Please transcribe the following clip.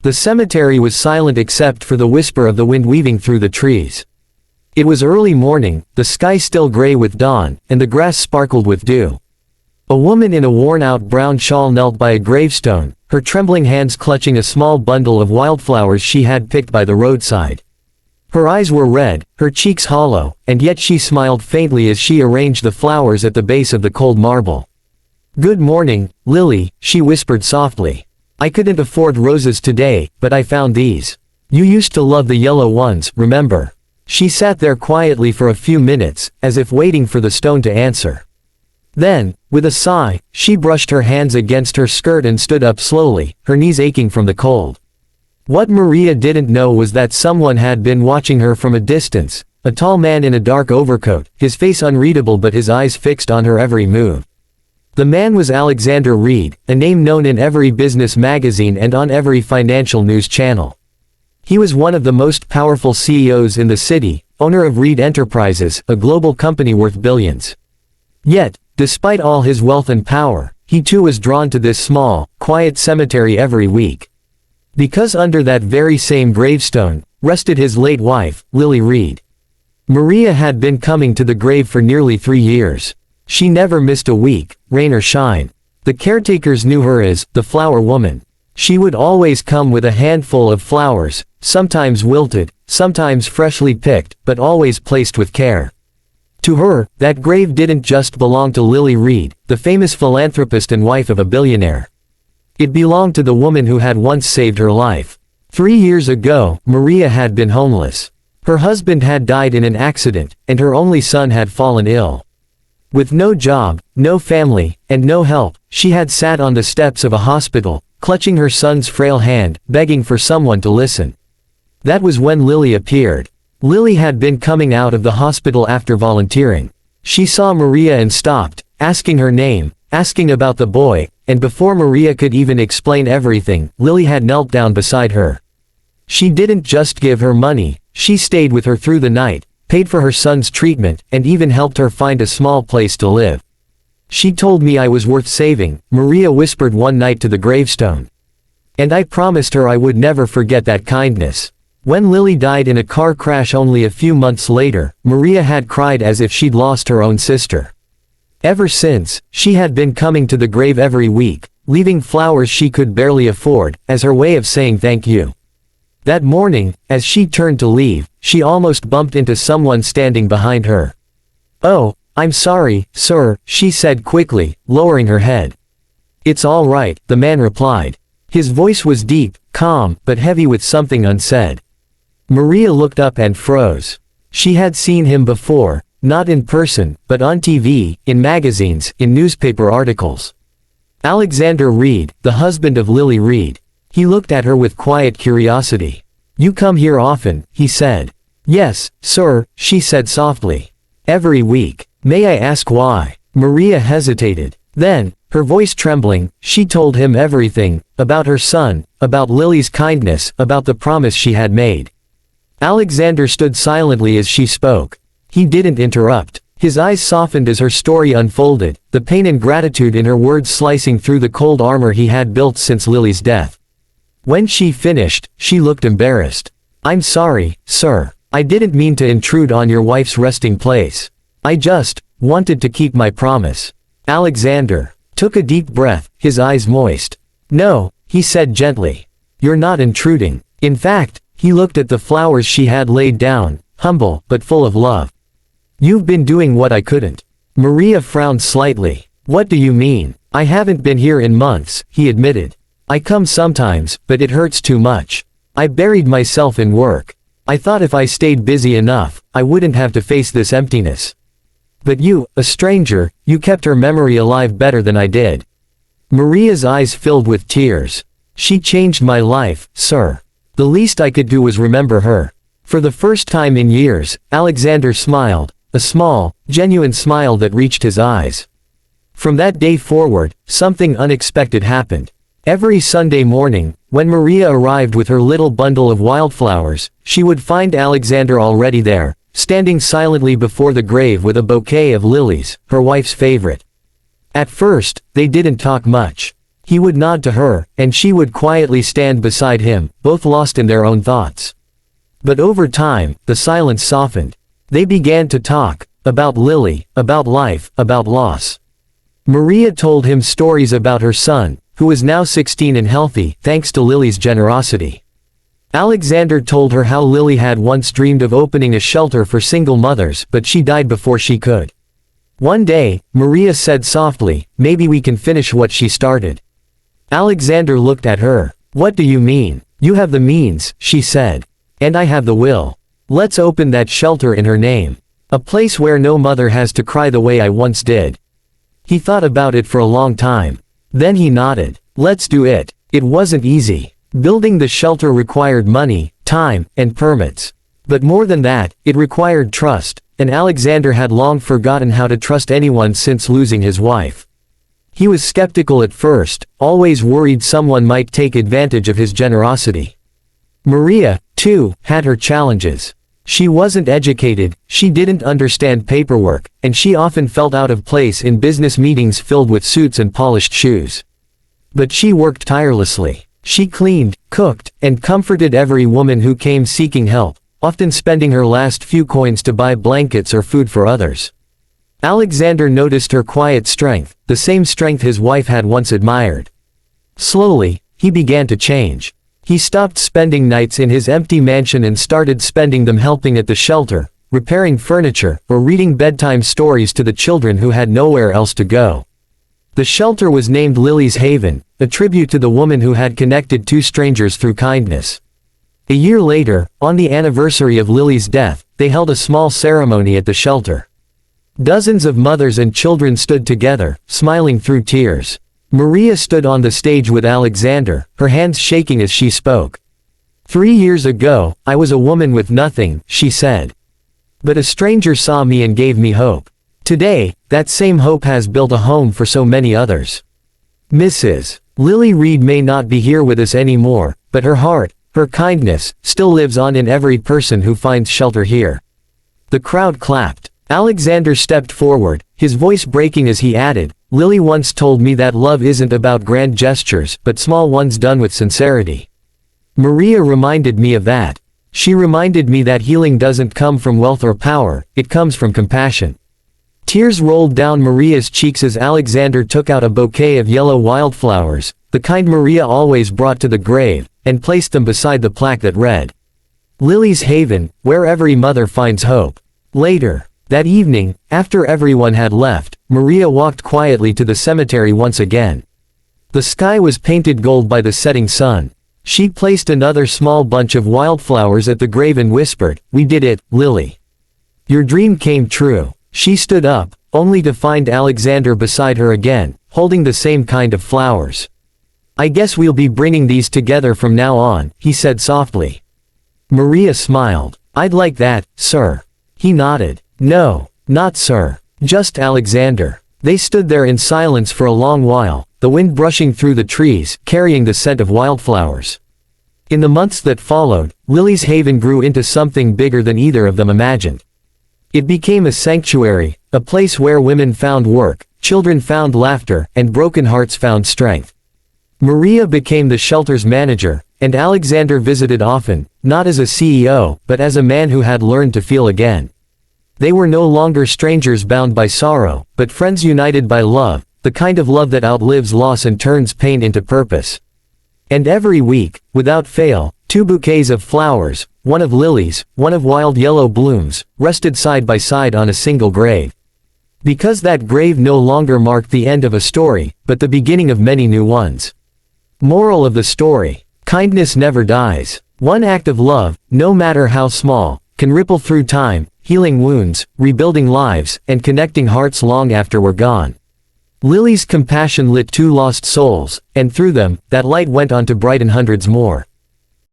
The cemetery was silent except for the whisper of the wind weaving through the trees. It was early morning, the sky still gray with dawn, and the grass sparkled with dew. A woman in a worn-out brown shawl knelt by a gravestone, her trembling hands clutching a small bundle of wildflowers she had picked by the roadside. Her eyes were red, her cheeks hollow, and yet she smiled faintly as she arranged the flowers at the base of the cold marble. "Good morning, Lily," she whispered softly. "I couldn't afford roses today, but I found these. You used to love the yellow ones, remember?" She sat there quietly for a few minutes, as if waiting for the stone to answer. Then, with a sigh, she brushed her hands against her skirt and stood up slowly, her knees aching from the cold. What Maria didn't know was that someone had been watching her from a distance, a tall man in a dark overcoat, his face unreadable but his eyes fixed on her every move. The man was Alexander Reed, a name known in every business magazine and on every financial news channel. He was one of the most powerful CEOs in the city, owner of Reed Enterprises, a global company worth billions. Yet, despite all his wealth and power, he too was drawn to this small, quiet cemetery every week. Because under that very same gravestone, rested his late wife, Lily Reed. Maria had been coming to the grave for nearly 3 years. She never missed a week, rain or shine. The caretakers knew her as the flower woman. She would always come with a handful of flowers, sometimes wilted, sometimes freshly picked, but always placed with care. To her, that grave didn't just belong to Lily Reed, the famous philanthropist and wife of a billionaire. It belonged to the woman who had once saved her life. 3 years ago, Maria had been homeless. Her husband had died in an accident, and her only son had fallen ill. With no job, no family, and no help, she had sat on the steps of a hospital, clutching her son's frail hand, begging for someone to listen. That was when Lily appeared. Lily had been coming out of the hospital after volunteering. She saw Maria and stopped, asking her name, asking about the boy, and before Maria could even explain everything, Lily had knelt down beside her. She didn't just give her money, she stayed with her through the night, paid for her son's treatment, and even helped her find a small place to live. "She told me I was worth saving," Maria whispered one night to the gravestone. "And I promised her I would never forget that kindness." When Lily died in a car crash only a few months later, Maria had cried as if she'd lost her own sister. Ever since, she had been coming to the grave every week, leaving flowers she could barely afford, as her way of saying thank you. That morning, as she turned to leave, she almost bumped into someone standing behind her. "Oh, I'm sorry, sir," she said quickly, lowering her head. "It's all right," the man replied. His voice was deep, calm, but heavy with something unsaid. Maria looked up and froze. She had seen him before, not in person, but on TV, in magazines, in newspaper articles. Alexander Reed, the husband of Lily Reed. He looked at her with quiet curiosity. "You come here often," he said. "Yes, sir," she said softly. "Every week. May I ask why?" Maria hesitated. Then, her voice trembling, she told him everything, about her son, about Lily's kindness, about the promise she had made. Alexander stood silently as she spoke. He didn't interrupt. His eyes softened as her story unfolded, the pain and gratitude in her words slicing through the cold armor he had built since Lily's death. When she finished, she looked embarrassed. "I'm sorry, sir. I didn't mean to intrude on your wife's resting place. I just wanted to keep my promise." Alexander took a deep breath, his eyes moist. "No," he said gently. "You're not intruding." In fact, he looked at the flowers she had laid down, humble, but full of love. "You've been doing what I couldn't." Maria frowned slightly. "What do you mean?" "I haven't been here in months," he admitted. "I come sometimes, but it hurts too much. I buried myself in work. I thought if I stayed busy enough, I wouldn't have to face this emptiness. But you, a stranger, you kept her memory alive better than I did." Maria's eyes filled with tears. "She changed my life, sir. The least I could do was remember her." For the first time in years, Alexander smiled, a small, genuine smile that reached his eyes. From that day forward, something unexpected happened. Every Sunday morning, when Maria arrived with her little bundle of wildflowers, she would find Alexander already there, standing silently before the grave with a bouquet of lilies, her wife's favorite. At first, they didn't talk much. He would nod to her, and she would quietly stand beside him, both lost in their own thoughts. But over time, the silence softened. They began to talk, about Lily, about life, about loss. Maria told him stories about her son, who was now 16 and healthy, thanks to Lily's generosity. Alexander told her how Lily had once dreamed of opening a shelter for single mothers, but she died before she could. One day, Maria said softly, "Maybe we can finish what she started." Alexander looked at her. "What do you mean? You have the means," she said. "And I have the will. Let's open that shelter in her name. A place where no mother has to cry the way I once did." He thought about it for a long time. Then he nodded. "Let's do it." It wasn't easy. Building the shelter required money, time, and permits. But more than that, it required trust, and Alexander had long forgotten how to trust anyone since losing his wife. He was skeptical at first, always worried someone might take advantage of his generosity. Maria, too, had her challenges. She wasn't educated, she didn't understand paperwork, and she often felt out of place in business meetings filled with suits and polished shoes. But she worked tirelessly. She cleaned, cooked, and comforted every woman who came seeking help, often spending her last few coins to buy blankets or food for others. Alexander noticed her quiet strength, the same strength his wife had once admired. Slowly, he began to change. He stopped spending nights in his empty mansion and started spending them helping at the shelter, repairing furniture, or reading bedtime stories to the children who had nowhere else to go. The shelter was named Lily's Haven, a tribute to the woman who had connected two strangers through kindness. A year later, on the anniversary of Lily's death, they held a small ceremony at the shelter. Dozens of mothers and children stood together, smiling through tears. Maria stood on the stage with Alexander, her hands shaking as she spoke. 3 years ago, I was a woman with nothing, she said. But a stranger saw me and gave me hope. Today, that same hope has built a home for so many others. Mrs. Lily Reed may not be here with us anymore, but her heart, her kindness, still lives on in every person who finds shelter here. The crowd clapped. Alexander stepped forward, his voice breaking as he added, "Lily once told me that love isn't about grand gestures, but small ones done with sincerity." Maria reminded me of that. She reminded me that healing doesn't come from wealth or power, it comes from compassion. Tears rolled down Maria's cheeks as Alexander took out a bouquet of yellow wildflowers, the kind Maria always brought to the grave, and placed them beside the plaque that read, "Lily's Haven, where every mother finds hope." Later, that evening, after everyone had left, Maria walked quietly to the cemetery once again. The sky was painted gold by the setting sun. She placed another small bunch of wildflowers at the grave and whispered, "We did it, Lily. Your dream came true." She stood up, only to find Alexander beside her again, holding the same kind of flowers. "I guess we'll be bringing these together from now on," he said softly. Maria smiled. "I'd like that, sir." He nodded. "No, not sir. Just Alexander." They stood there in silence for a long while, the wind brushing through the trees, carrying the scent of wildflowers. In the months that followed, Lily's Haven grew into something bigger than either of them imagined. It became a sanctuary, a place where women found work, children found laughter, and broken hearts found strength. Maria became the shelter's manager, and Alexander visited often, not as a CEO, but as a man who had learned to feel again. They were no longer strangers bound by sorrow, but friends united by love, the kind of love that outlives loss and turns pain into purpose. And every week, without fail, 2 bouquets of flowers, one of lilies, one of wild yellow blooms, rested side by side on a single grave. Because that grave no longer marked the end of a story, but the beginning of many new ones. Moral of the story: kindness never dies. One act of love, no matter how small, can ripple through time, healing wounds, rebuilding lives, and connecting hearts long after we're gone. Lily's compassion lit 2 lost souls, and through them, that light went on to brighten hundreds more.